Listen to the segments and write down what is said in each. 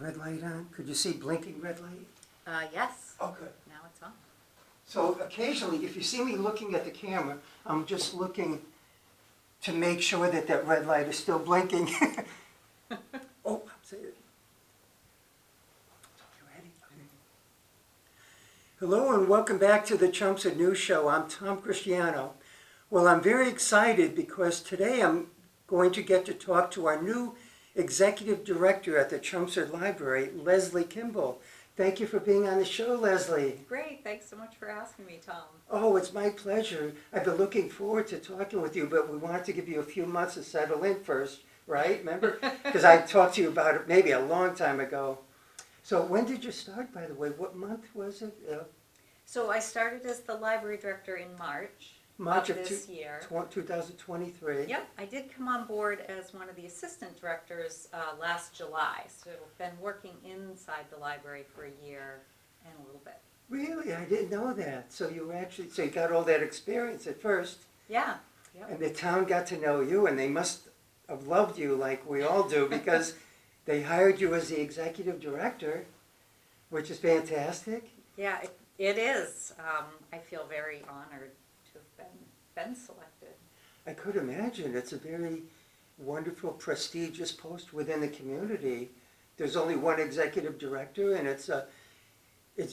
Red light on? Could you see blinking red light? Yes. Oh, good. Now it's on. So occasionally, if you see me looking at the camera, I'm just looking to make sure that that red light is still blinking. Oh, say it. You ready? Okay. Hello and welcome back to the Chelmsford News Show. I'm Tom Christiano. Well, I'm very excited because today I'm going to get to talk to our new Executive Director at the Chelmsford Library, Lesley Kimball. Thank you for being on the show, Lesley. Great. Thanks so much for asking me, Tom. Oh, it's my pleasure. I've been looking forward to talking with you, but we wanted to give you a few months to settle in first, right? Remember? Because I talked to you about it maybe a long time ago. So when did you start, by the way? What month was it? So I started as the library director in March of this year. 2023. Yep. I did come on board as one of the assistant directors last July. So I've been working inside the library for a year and a little bit. Really? I didn't know that. So you got all that experience at first. Yeah. Yep. And the town got to know you, and they must have loved you like we all do, because they hired you as the executive director, which is fantastic. Yeah, it is. I feel very honored to have been selected. I could imagine. It's a very wonderful, prestigious post within the community. There's only one executive director, and it's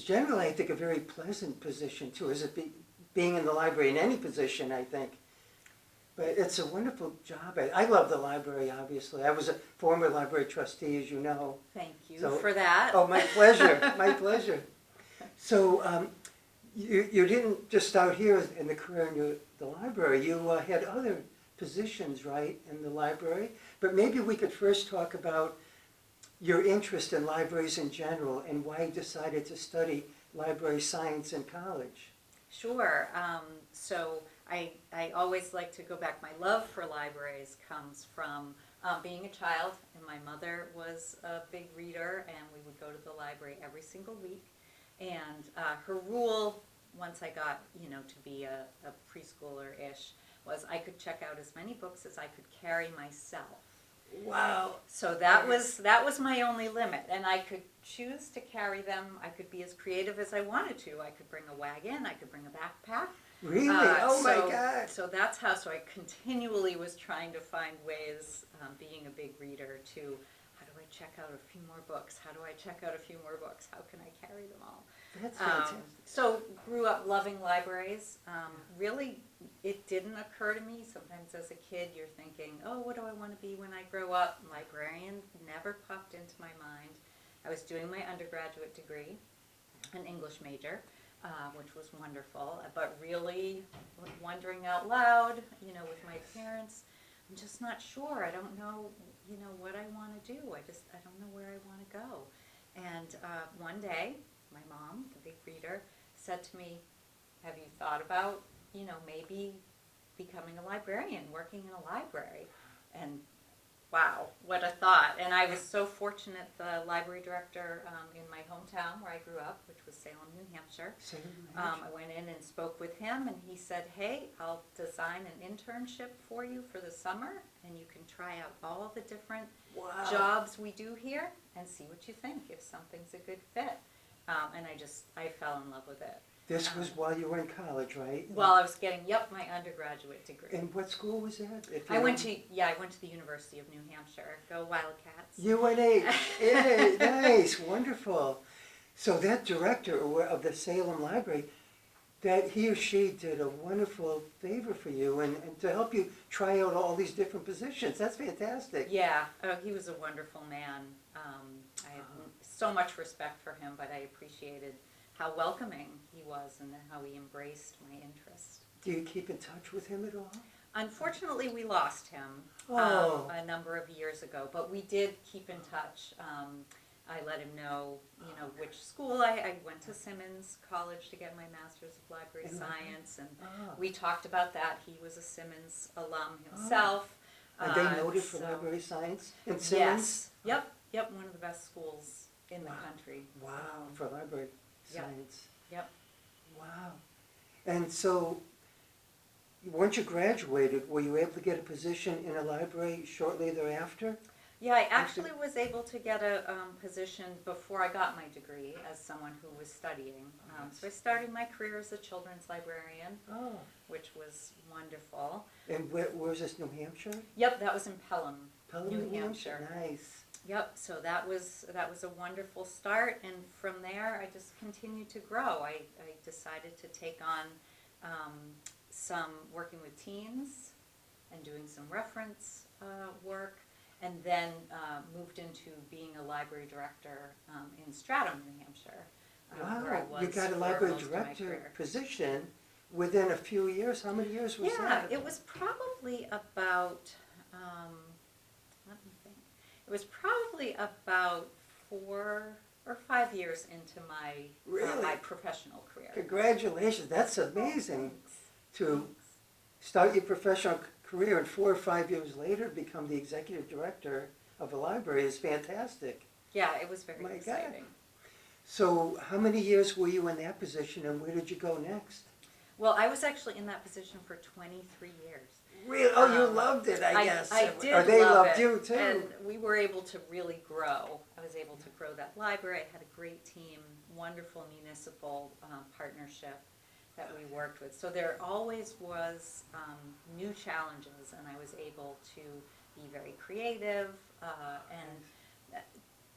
generally, I think, a very pleasant position too. Is it being in the library in any position, I think. But it's a wonderful job. I love the library, obviously. I was a former library trustee, as you know. Thank you So- for that. Oh, my pleasure, my pleasure. So you didn't just start here in the career in the library. You had other positions, right, in the library? But maybe we could first talk about your interest in libraries in general and why you decided to study library science in college. Sure. So I always like to go back. My love for libraries comes from being a child, and my mother was a big reader, and we would go to the library every single week. And her rule, once I got, to be a preschooler-ish, was I could check out as many books as I could carry myself. Wow. So that was my only limit, and I could choose to carry them. I could be as creative as I wanted to. I could bring a wagon. I could bring a backpack. Really? Oh my God. So that's how. So I continually was trying to find ways, being a big reader, to how do I check out a few more books? How do I check out a few more books? How can I carry them all? That's fantastic. So grew up loving libraries. Really, it didn't occur to me. Sometimes as a kid, you're thinking, oh, what do I want to be when I grow up? Librarian never popped into my mind. I was doing my undergraduate degree, an English major, which was wonderful. But really wondering out loud, with my parents, I'm just not sure. I don't know, what I want to do. I don't know where I want to go. And one day, my mom, the big reader, said to me, have you thought about, maybe becoming a librarian, working in a library? And wow, what a thought. And I was so fortunate, the library director in my hometown where I grew up, which was Salem, New Hampshire. I went in and spoke with him, and he said, hey, I'll design an internship for you for the summer, and you can try out all the different jobs we do here and see what you think, if something's a good fit. And I fell in love with it. This was while you were in college, right? While I was getting, my undergraduate degree. And what school was that? I went to the University of New Hampshire. Go Wildcats. UNH. Yeah, nice, wonderful. So that director of the Salem Library, that he or she did a wonderful favor for you and to help you try out all these different positions. That's fantastic. Yeah, he was a wonderful man. I have so much respect for him, but I appreciated how welcoming he was and how he embraced my interest. Do you keep in touch with him at all? Unfortunately, we lost him a number of years ago, but we did keep in touch. I let him know, which school I went to Simmons College to get my Master's of Library Science, and we talked about that. He was a Simmons alum himself. Are they noted for library science in Simmons? Yes. Yep. One of the best schools in the country. Wow, for library science. Yep. Wow. And so, once you graduated, were you able to get a position in a library shortly thereafter? Yeah, I actually was able to get a position before I got my degree as someone who was studying. So I started my career as a children's librarian, Oh, which was wonderful. and where's this, New Hampshire? Yep, that was in Pelham, Pelham, New Hampshire. Nice. Yep, so that was a wonderful start, and from there I just continued to grow. I decided to take on some working with teens and doing some reference work, and then moved into being a library director in Stratham, New Hampshire. Where I Wow, was you got a for library most of my director career. position within a few years. How many years was Yeah, that? it was probably about, let me think, it was probably about 4 or 5 years into my Really? my professional career. Congratulations, that's amazing. Thanks. To Thanks. start your professional career and 4 or 5 years later become the executive director of a library is fantastic. Yeah, it was very My God. exciting. So how many years were you in that position and where did you go next? Well, I was actually in that position for 23 years. Really? Oh, you Um, loved it, I guess. I did Or they love loved it, you too. and we were able to really grow. I was able to grow that library. I had a great team, wonderful municipal partnership that we worked with. So there always was new challenges, and I was able to be very creative, and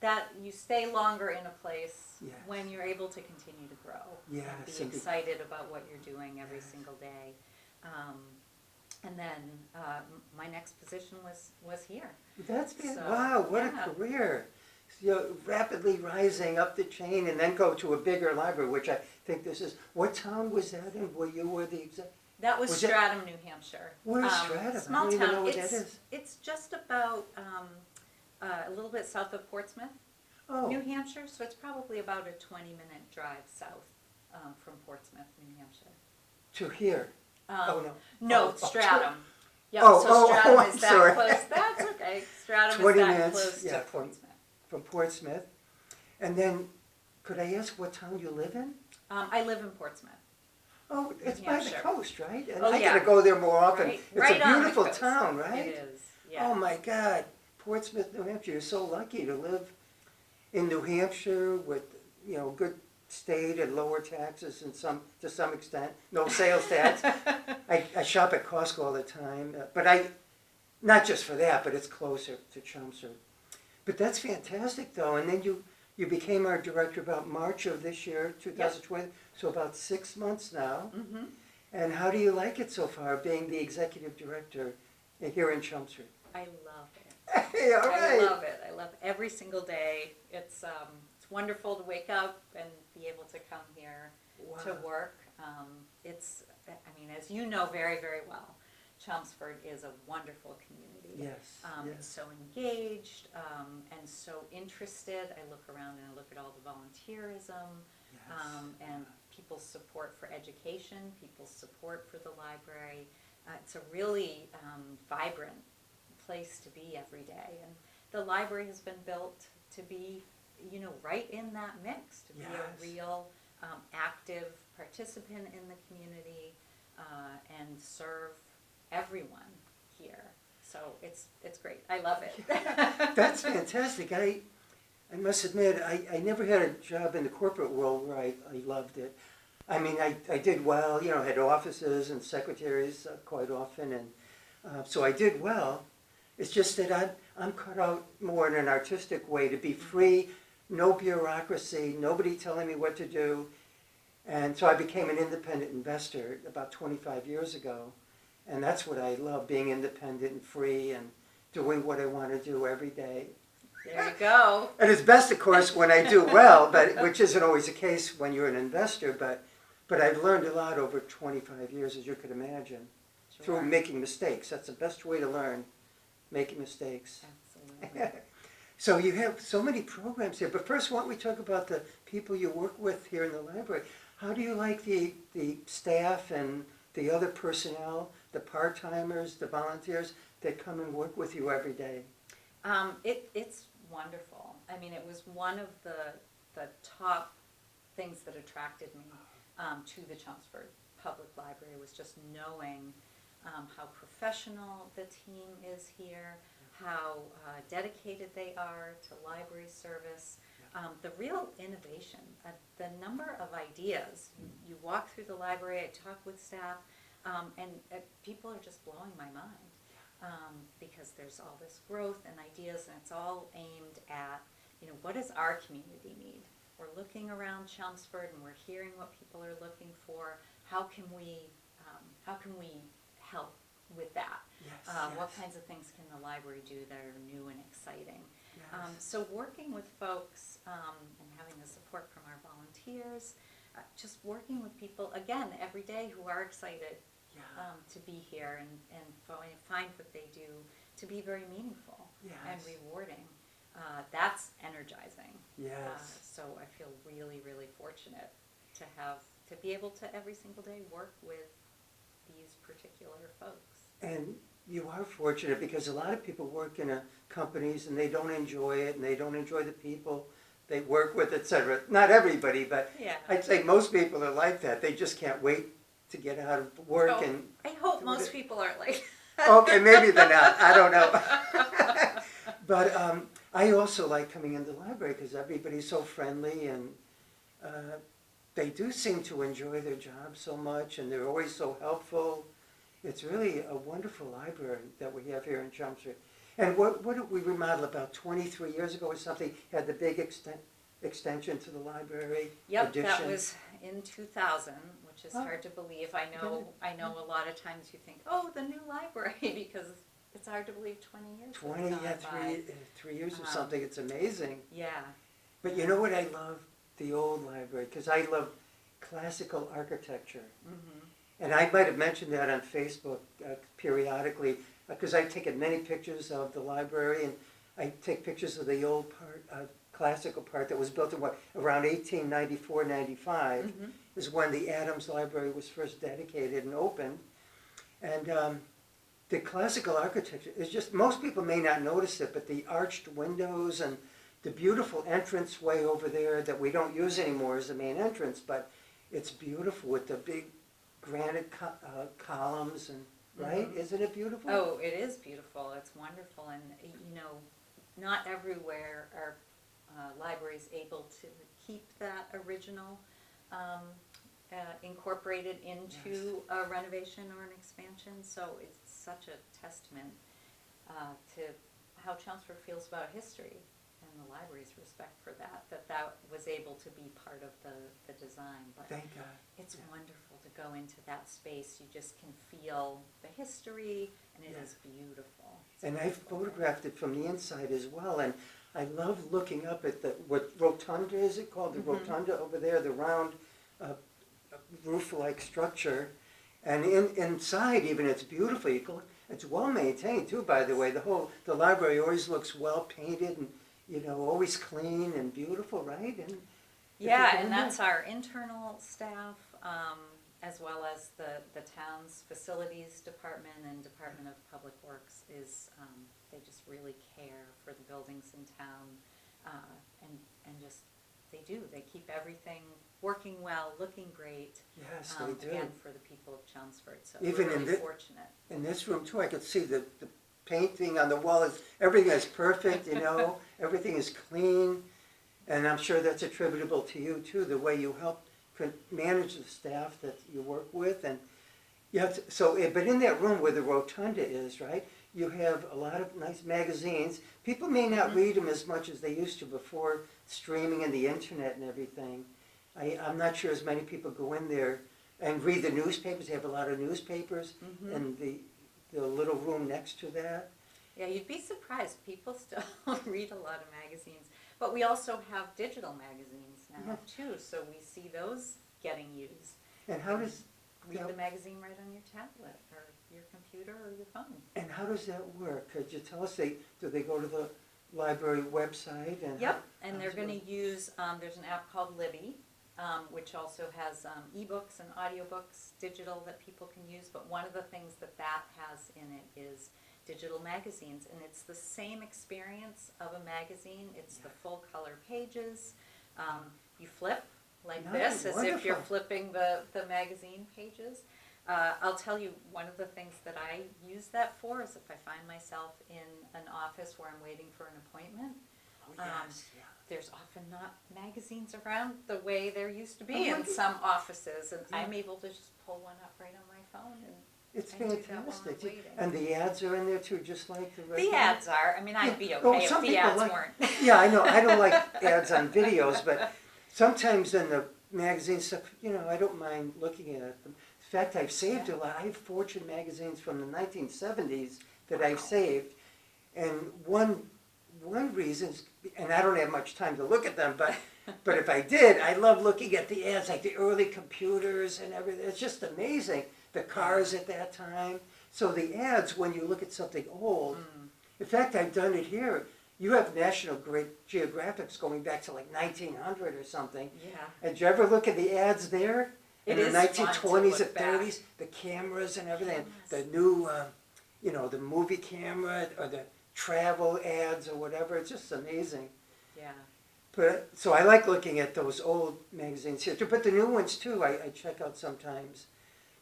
that you stay longer in a place Yes. when you're able to continue to grow Yes, and be and be- excited about what you're doing every Yes. single day. And then my next position was here. That's been, So, wow, what yeah. a career. So you're rapidly rising up the chain and then go to a bigger library, which I think this is, what town was that in where you were the exec? That was Was it- Stratham, New Hampshire. Where's Stratham? I Small don't even town. know what that is. It's just about a little bit south of Portsmouth, New Oh, Hampshire. So it's probably about a 20-minute drive south from Portsmouth, New Hampshire. to here. Oh, no. No, Oh, oh, Stratham. Yeah, oh, so oh, Stratham I'm is that sorry. close. That's okay. Stratham 20 is that minutes, close yeah, to from- Portsmouth. From Portsmouth. And then, could I ask what town you live in? I live in Portsmouth. Oh, it's New by the Hampshire. coast, right? And Oh, I yeah. gotta go there more often. Right, It's right a on the beautiful coast. town, right? It is. Yeah. Oh my God, Portsmouth, New Hampshire, you're so lucky to live in New Hampshire with, you know, good state and lower taxes and to some extent, no sales tax. I shop at Costco all the time, but not just for that, but it's closer to Chelmsford. But that's fantastic though, and then you became our director about March of this year, 2020, so about 6 months now. Mm-hmm. And how do you like it so far, being the executive director here in Chelmsford? I love it. Hey, all right. I love it. I love every single day. It's wonderful to wake up and be able to come here to Wow. work. I mean, as you know very, very well, Chelmsford is a wonderful community. Yes, It's yes. so engaged and so interested. I look around and I look at all the volunteerism and people's support for education, people's support for the library. It's a really vibrant place to be every day. And the library has been built to be, you know, right in that mix, to be Yes. a real active participant in the community and serve everyone here. So it's great. I love it. That's fantastic. I must admit, I never had a job in the corporate world where I loved it. I mean, I did well, you know, had offices and secretaries quite often, and so I did well. It's just that I'm cut out more in an artistic way to be free, no bureaucracy, nobody telling me what to do. And so I became an independent investor about 25 years ago. And that's what I love, being independent and free and doing what I want to do every day. There you go. And it's best, of course, when I do well, but which isn't always the case when you're an investor. But I've learned a lot over 25 years, as you could imagine, through making mistakes. That's the best way to learn, making mistakes. Absolutely. So you have so many programs here. But first, why don't we talk about the people you work with here in the library? How do you like the staff and the other personnel, the part-timers, the volunteers that come and work with you every day? It's wonderful. I mean, it was one of the top things that attracted me to the Chelmsford Public Library was just knowing how professional the team is here, how dedicated they are to library service. The real innovation, the number of ideas. You walk through the library, I talk with staff, and people are just blowing my mind because there's all this growth and ideas, and it's all aimed at, what does our community need? We're looking around Chelmsford and we're hearing what people are looking for. How can we help with that? Yes, What yes. kinds of things can the library do that are new and exciting? Yes. So working with folks and having the support from our volunteers, just working with people, again, every day who are excited Yeah. to be here and find what they do to be very meaningful and Yes. rewarding. That's energizing. Yes. So I feel really, really fortunate to be able to every single day work with these particular folks. And you are fortunate because a lot of people work in companies and they don't enjoy it and they don't enjoy the people they work with, etc. Not everybody, but Yeah. I'd say most people are like that. They just can't wait to get out of work Oh, and. I hope most people aren't like. Okay, maybe they're not. I don't know. But I also like coming into the library because everybody's so friendly and they do seem to enjoy their job so much and they're always so helpful. It's really a wonderful library that we have here in Chelmsford. And what did we remodel about 23 years ago or something? Had the big extension to the library. Yep, addition. that was in 2000, which is Oh. hard to believe. I know a lot of times you think, oh, the new library, because it's hard to believe 20 years. 20, has yeah, gone by. 3 years or something. It's amazing. Yeah. But you know what I love? The old library, because I love classical architecture. Mm-hmm. And I might have mentioned that on Facebook periodically, because I've taken many pictures of the library, and I take pictures of the old part, classical part that was built in around 1894, 95, Mm-hmm. is when the Adams Library was first dedicated and opened. And the classical architecture is just, most people may not notice it, but the arched windows and the beautiful entranceway over there that we don't use anymore as the main entrance, but it's beautiful with the big granite columns and, right? Mm-hmm. Isn't it beautiful? Oh, it is beautiful. It's wonderful. And, not everywhere are libraries able to keep that original incorporated into a renovation or an expansion. So it's such a testament to how Chelmsford feels about history and the library's respect for that was able to be part of the design. But Thank God. it's wonderful to go into that space. You just can feel the history, and it is beautiful. And I photographed it from the inside as well, and I love looking up at what rotunda is it called? The Mm-hmm. rotunda over there, the round roof-like structure. And inside even, it's beautiful. It's well maintained too, by the way. The library always looks well painted and, always clean and beautiful, right? And Yeah, and that's our internal staff, as well as the town's facilities department and Department of Public Works is, they just really care for the buildings in town, and just, they keep everything working well, looking great. Yes, they do. Again, for the people of Chelmsford, so Even we're in really fortunate. In this room too, I could see the painting on the wall. Everything is perfect, everything is clean. And I'm sure that's attributable to you too, the way you help manage the staff that you work with. And but in that room where the rotunda is, right, you have a lot of nice magazines. People may not read them as much as they used to before streaming and the internet and everything. I'm not sure as many people go in there and read the newspapers. They have a lot of newspapers in the little room next to that. Yeah, you'd be surprised. People still read a lot of magazines. But we also have digital magazines now, too, so we see those getting used. And how does... Read the magazine right on your tablet or your computer or your phone. And how does that work? Could you tell us, do they go to the library website? And Yep, and they're going to use, there's an app called Libby, which also has ebooks and audiobooks, digital, that people can use. But one of the things that has in it is digital magazines. And it's the same experience of a magazine. It's the full color pages. You flip like this, as if you're flipping the magazine pages. I'll tell you, one of the things that I use that for is if I find myself in an office where I'm waiting for an appointment. Oh, yes, yeah. There's often not magazines around the way there used to Oh, be in right. some offices, and Yeah. I'm able to just pull one up right on my phone and It's I do that while I'm fantastic. waiting. And the ads are in there too, just like the regular. The ads are, I mean, I'd be Yeah. okay if some the people ads like- weren't. Yeah, I know, I don't like ads on videos, but sometimes in the magazine stuff, I don't mind looking at them. In fact, I've saved a lot. I have Fortune magazines from the 1970s that I've saved. And one reason, and I don't have much time to look at them, but if I did, I love looking at the ads, like the early computers and everything. It's just amazing. The cars at that time. So the ads, when you look at something old, in fact, I've done it here. You have National Geographics going back to like 1900 or something. Yeah. And did you ever look at the ads there? It In the is fun to 1920s look and back. 30s, the cameras and everything, the Cameras. new, the movie camera or the travel ads or whatever. It's just amazing. Yeah. But so I like looking at those old magazines here too. But the new ones too, I check out sometimes.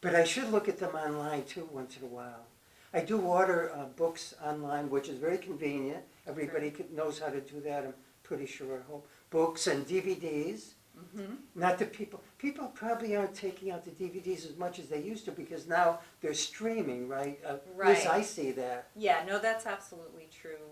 But I should look at them online too once in a while. I do order books online, which is very convenient. Everybody knows how to do that, I'm pretty sure, I hope. Books and DVDs. Mm-hmm. Not that people probably aren't taking out the DVDs as much as they used to because now they're streaming, right? Yes, I see that. Yeah, no, that's absolutely true.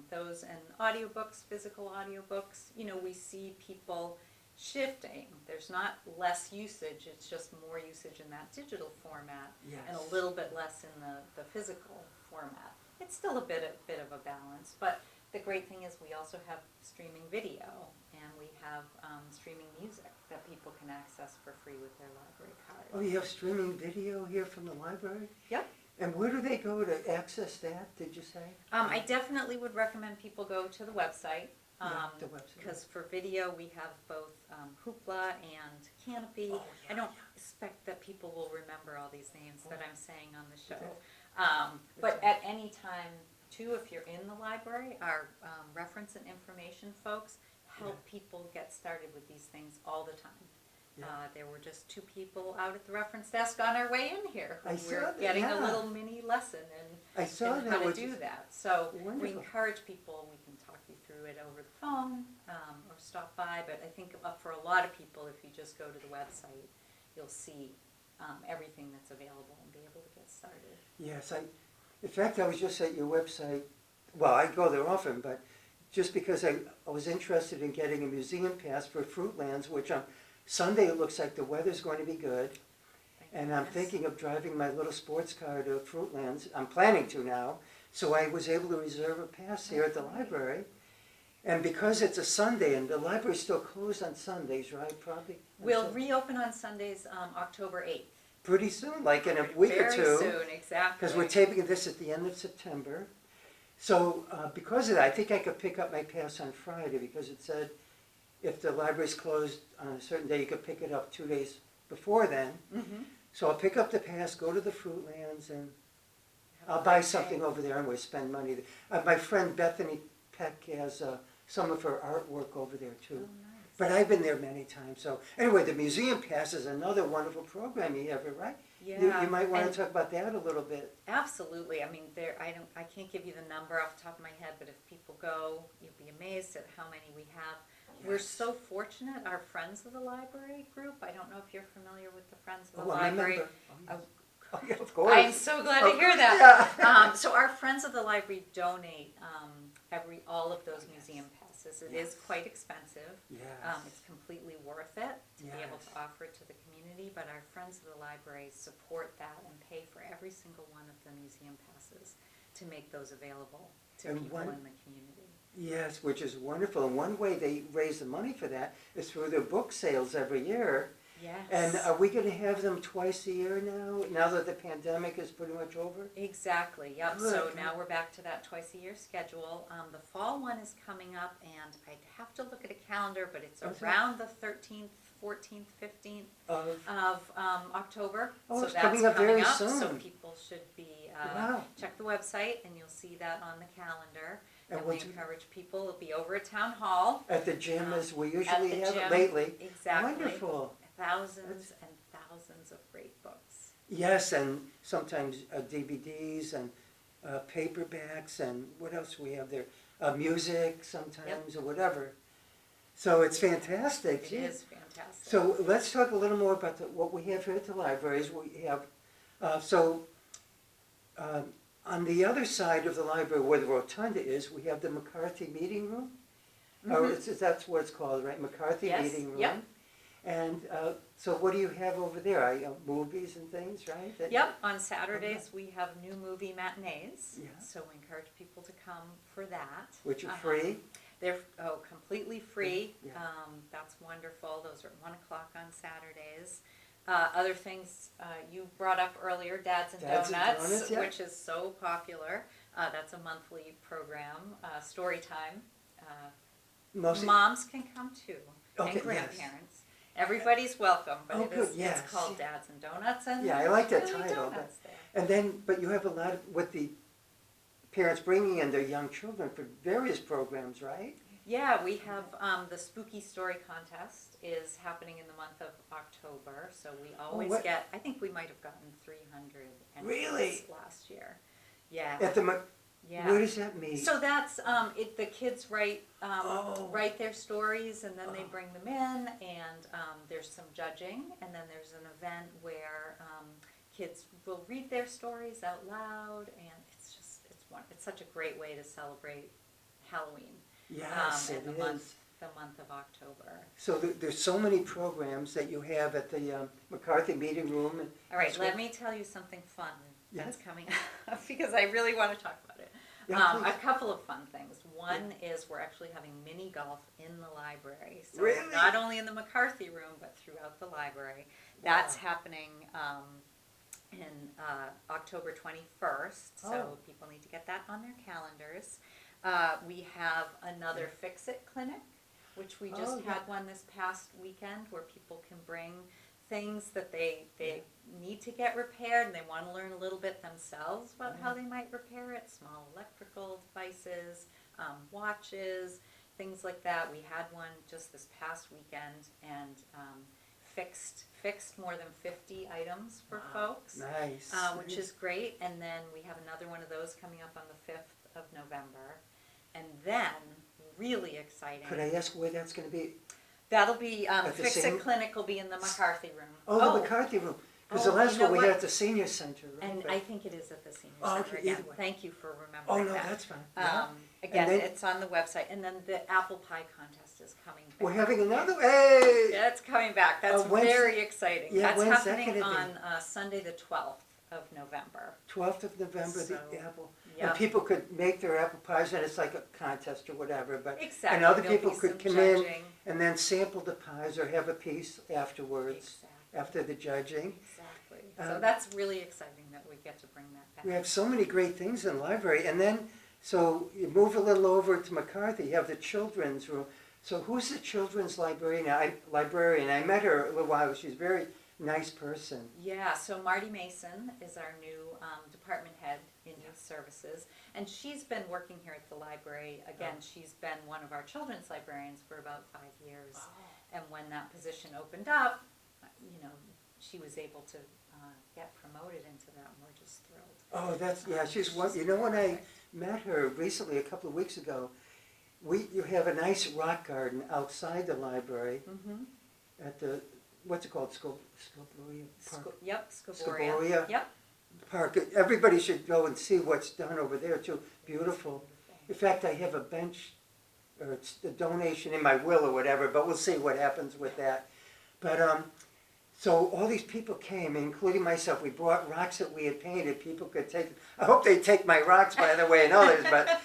Those and audiobooks, physical audiobooks, we see people shifting. There's not less usage, it's just more usage in that digital format Yes. and a little bit less in the physical format. It's still a bit of a balance, but the great thing is we also have streaming video and we have streaming music that people can access for free with their library card. Oh, you have streaming video here from the library? Yep. And where do they go to access that, did you say? I definitely would recommend people go to the website. Yeah, the website. Because for video, we have both Hoopla and Canopy. Oh, yeah, I don't expect that people will remember all these names that I'm saying on the show. Okay. But at any time, too, if you're in the library, our reference and information folks help people get started with these things all the time. Yeah. There were just 2 people out at the reference desk on our way in here who I saw were that, getting a yeah. little mini lesson I saw and that. how to which do is that. So we wonderful. encourage people, we can talk you through it over the phone or stop by, but I think for a lot of people, if you just go to the website, you'll see everything that's available and be able to get started. Yes, in fact, I was just at your website. Well, I go there often, but just because I was interested in getting a museum pass for Fruitlands, which on Sunday it looks like the weather's going to be good. Thank And I'm goodness. thinking of driving my little sports car to Fruitlands. I'm planning to now. So I was able to reserve a pass here at the library. And because it's a Sunday, and the library's still closed on Sundays, right, probably? We'll reopen on Sundays, October 8th. Pretty soon, like in a week or two. Very soon, exactly. Because we're taping this at the end of September. So because of that, I think I could pick up my pass on Friday because it said if the library's closed on a certain day, you could pick it up 2 days before then. Mm-hmm. So I'll pick up the pass, go to the Fruitlands, and Have a I'll buy great something day. over there and we'll spend money. My friend Bethany Peck has some of her artwork over there Oh, too. nice. But I've been there many times. So anyway, the Museum Pass is another wonderful program you have, right? Yeah, You might want and to talk about that a little bit. absolutely. I mean, I can't give you the number off the top of my head, but if people go, you'll be amazed at how many we have. We're Yes. so fortunate. Our Friends of the Library group. I don't know if you're familiar with the Friends of the Oh, I Library. remember. Oh, yeah, of course. I'm so glad to hear that. Yeah. So our Friends of the Library donate all of those museum passes. It is quite expensive. Yes. It's completely worth it to be able Yes. to offer it to the community, but our Friends of the Library support that and pay for every single one of the museum passes to make those available to And people one- in the community. Yes, which is wonderful. And one way they raise the money for that is through their book sales every year. Yes. And are we going to have them twice a year now that the pandemic is pretty much over? Exactly, yep, so Good. now we're back to that twice a year schedule. The fall one is coming up and I'd have to look at a calendar, but it's Okay. around the 13th, 14th, 15th Of of October. Oh, So it's that's coming up very So soon. people should be, Wow. check the website and you'll see that on the calendar. And And we what's- encourage people, it'll be over at Town Hall. At the gym as we At usually the have gym, it lately. Exactly. Wonderful. Thousands and thousands of great books. Yes, and sometimes DVDs and paperbacks and what else we have there? Music sometimes or whatever. So it's fantastic. It Gee. is fantastic. So let's talk a little more about what we have here at the libraries. We have, on the other side of the library where the rotunda is, we have the McCarthy Meeting Room. Or that's what it's called, right? McCarthy Yes, Meeting Room. yep. And so what do you have over there? Movies and things, right? Yep, on Saturdays we have new movie matinees, Yeah. so we encourage people to come for that. Which are free. They're completely free. Yeah. That's wonderful. Those are at 1 o'clock on Saturdays. Other things you brought up earlier, Dads and Dads and Donuts, Donuts, yeah. which is so popular. That's a monthly program. Story time. Mostly. Moms can come too, Okay, and yes. grandparents. Everybody's welcome, but Oh, it good, is, yes. it's called Dads and Donuts, and Yeah, I like that there's really title. donuts there. And then, but you have a lot of, with the parents bringing in their young children for various programs, right? Yeah, we have the Spooky Story Contest is happening in the month of October, so we always what- get, I think we might have gotten 300 entries Really? last year. Yeah, At the, where yeah. does that meet? So that's, the kids write Oh. write their stories and then they Oh. bring them in and there's some judging and then there's an event where kids will read their stories out loud and it's such a great way to celebrate Halloween. Yes, in it the is. month of October. So there's so many programs that you have at the McCarthy Meeting Room. And All right, that's let what- me tell you something fun Yeah. that's coming up because I really want to talk about it. Yeah, A please. couple of fun things. One is we're actually having mini golf in the library. So Really? not only in the McCarthy room, but throughout the library. That's Wow. happening in October 21st, so Oh. people need to get that on their calendars. We have another Fix It clinic, which we just yeah. had one this past weekend where people can bring things that they need to get repaired and they want to learn a little bit themselves about how they might repair it. Small electrical devices, watches, things like that. We had one just this past weekend and fixed more than 50 items for folks, Nice. which is great. And then we have another one of those coming up on the 5th of November. And then, really exciting. Could I ask where that's going to be? That'll be, At the Fix same- It Clinic will be in the McCarthy room. Oh, the McCarthy Room. Because the Oh, last you know one we what? had at the senior center, right? And But- I think it is at the senior Oh, center okay, again. either way. Thank you for remembering Oh, no, that. that's fine. Yeah. Again, then- it's on the website. And then the apple pie contest is coming back. We're having another, hey! Yeah, it's coming back. That's when's- very exciting. yeah, That's when's that happening gonna be? on Sunday the 12th of November. 12th of November, So, the apple. yeah. And people could make their apple pies, and it's like a contest or whatever, but. Exactly. And other There'll people be could some come in judging. and then sample the pies or have a piece afterwards, Exactly. after the judging. Exactly. So that's really exciting that we get to bring that back. We have so many great things in the library, and then, so you move a little over to McCarthy, you have the children's room. So who's the children's librarian? I met her a little while ago, she's a very nice person. Yeah, so Marty Mason is our new department head in youth services, and she's been working here at the library. Again, she's been one of our children's librarians for about 5 years, and when that position opened up, you know, she was able to get promoted into that, and we're just thrilled. Oh, that's, yeah, she's one, you know, when I met her recently, a couple of weeks ago, you have a nice rock garden outside the library Mm-hmm. at the, what's it called, Scoboria Park? Yep, Scoboria. Yep. Park. Everybody should go and see what's done over there too. Beautiful. In fact, I have a bench, or it's a donation in my will or whatever, but we'll see what happens with that. But so all these people came, including myself. We brought rocks that we had painted. People could take. I hope they take my rocks, by the way, and others. But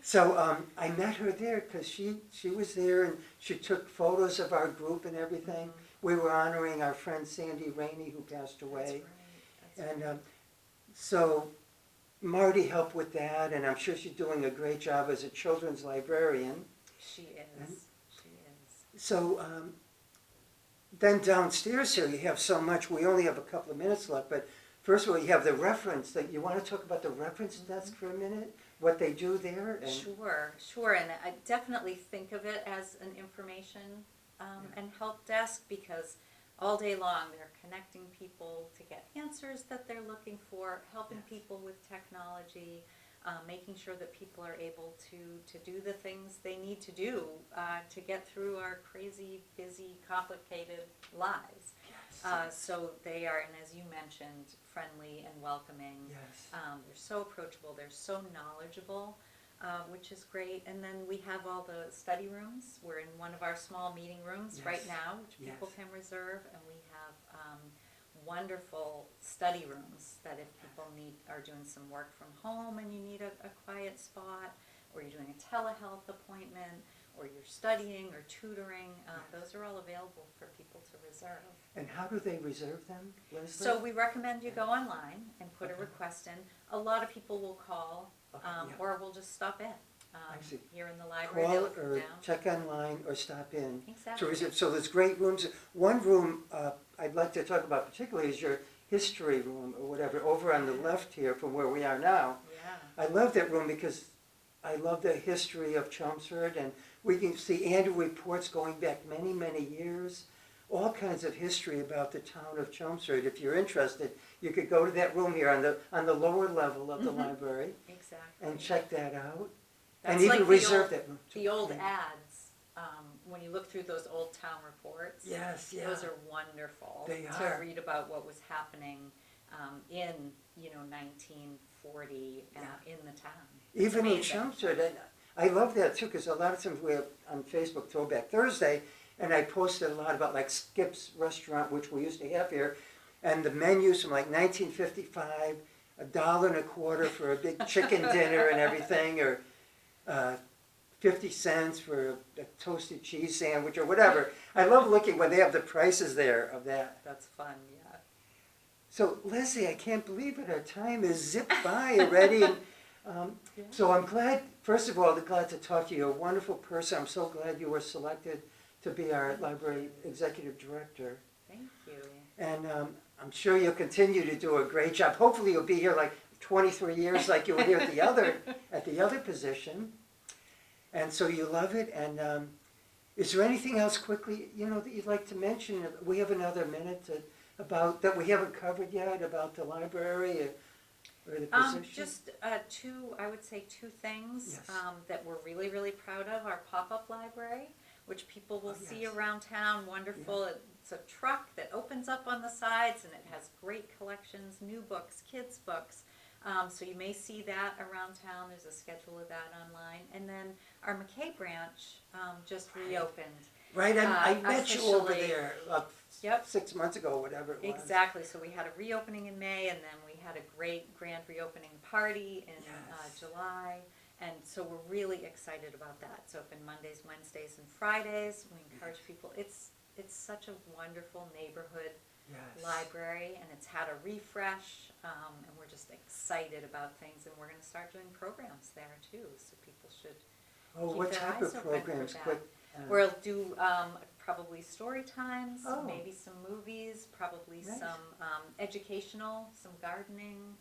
so I met her there because she was there and she took photos of our group and everything. We were honoring our friend Sandy Rainey, who passed away. That's right. And so Marty helped with that, and I'm sure she's doing a great job as a children's librarian. She is. She is. So then downstairs here, you have so much. We only have a couple of minutes left, but first of all, you have the reference. That you want to talk about the reference desk for a minute? What they do there? And Sure, and I definitely think of it as an information and help desk because all day long. They're connecting people to get answers that they're looking for, helping Yes. people with technology, making sure that people are able to do the things they need to do to get through our crazy, busy, complicated lives. Yes. So they are, and as you mentioned, friendly and welcoming. Yes. They're so approachable. They're so knowledgeable, which is great. And then we have all the study rooms. We're in one of our small meeting rooms right Yes. now, which people Yes. can reserve. And we have wonderful study rooms that if people are doing some work from home and you need a quiet spot, or you're doing a telehealth appointment, or you're studying or tutoring, those are all available for people to reserve. And how do they reserve them, Lesley? So we recommend you go online and put a Okay. request in. A lot of people will call, Okay, yeah. or will just stop in I see. here in the library. Call They'll come or down. check online or stop in. To Exactly. reserve. So there's great rooms. One room I'd like to talk about particularly is your history room or whatever, over on the left here from where we are now. Yeah. I love that room because I love the history of Chelmsford, and we can see annual reports going back many, many years. All kinds of history about the town of Chelmsford. If you're interested, you could go to that room here on the lower level of the Mhm. library Exactly. and check that out. That's And even like reserve that room. too. the old Yeah. ads, when you look through those old town reports. Yes, yeah. Those are wonderful They to are. read about what was happening in 1940 in the town. It's Even in amazing. Chelmsford, and I love that too, because a lot of times we have on Facebook Throwback Thursday, and I posted a lot about like Skip's Restaurant, which we used to have here, and the menus from like 1955, $1.25 for a big chicken dinner and everything, or 50 cents for a toasted cheese sandwich or whatever. I love looking when they have the prices there of that. That's fun, yeah. So Lesley, I can't believe it. Our time is zipped by already. And, Yeah. so I'm glad, first of all, glad to talk to you. You're a wonderful person. I'm so glad you were selected to be our library executive director. Thank you. And I'm sure you'll continue to do a great job. Hopefully you'll be here like 23 years like you were here at the other position. And so you love it. And is there anything else quickly, that you'd like to mention? We have another minute about that we haven't covered yet about the library or the position. Just I would say two things Yes. that we're really, really proud of. Our pop-up library, which people will see Yes. around town, wonderful. It's a truck that opens up on the sides and it has great collections, new books, kids' books. So you may see that around town. There's a schedule of that online. And then our McKay branch just reopened. Right, I met you over officially. there about Yep. 6 months ago, whatever it was. Exactly. So we had a reopening in May, and then we had a great grand reopening party in Yes. July. And so we're really excited about that. It's open Mondays, Wednesdays, and Fridays. We encourage people. It's such a wonderful neighborhood Yes. library, and it's had a refresh. And we're just excited about things, and we're going to start doing programs there too. So people should. Oh, keep what their type eyes of open for programs? that. Quick. We'll do probably story times, Oh. maybe some movies, probably Nice. some educational, some gardening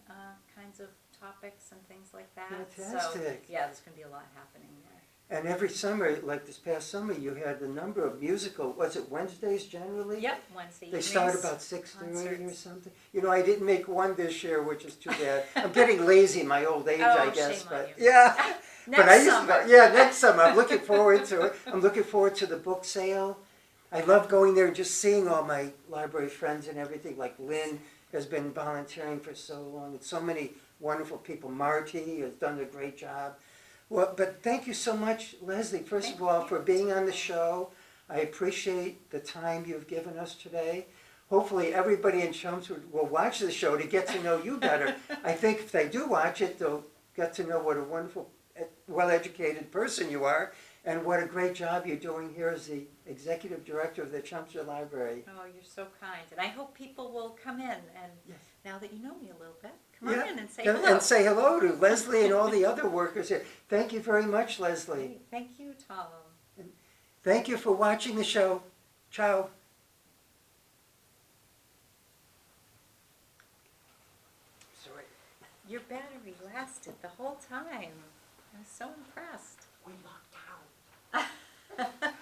kinds of topics and things like that. Fantastic. So, yeah, there's going to be a lot happening there. And every summer, like this past summer, you had a number of musical, was it Wednesdays generally? Yep, Wednesday They evenings. start about 6:30 or concerts. something. I didn't make one this year, which is too bad. I'm getting lazy in my old age, I Oh, guess. shame on But you. yeah. Next But I used summer. to go, yeah, next summer. I'm looking forward to it. I'm looking forward to the book sale. I love going there and just seeing all my library friends and everything. Like Lynn has been volunteering for so long, and so many wonderful people. Marty has done a great job. Well, but thank you so much, Lesley, first Thank of all, you. for being on the show. I appreciate the time you've given us today. Hopefully everybody in Chelmsford will watch the show to get to know you better. I think if they do watch it, they'll get to know what a wonderful, well-educated person you are, and what a great job you're doing here as the executive director of the Chelmsford Library. Oh, you're so kind. And I hope people will come in and Yes. now that you know me a little bit, come on in and say Come- hello. And say hello to Lesley and all the other workers here. Thank you very much, Lesley. Great. Thank you, Tom. Thank you for watching the show. Ciao. Sorry. Your battery lasted the whole time. I was so impressed. We locked out.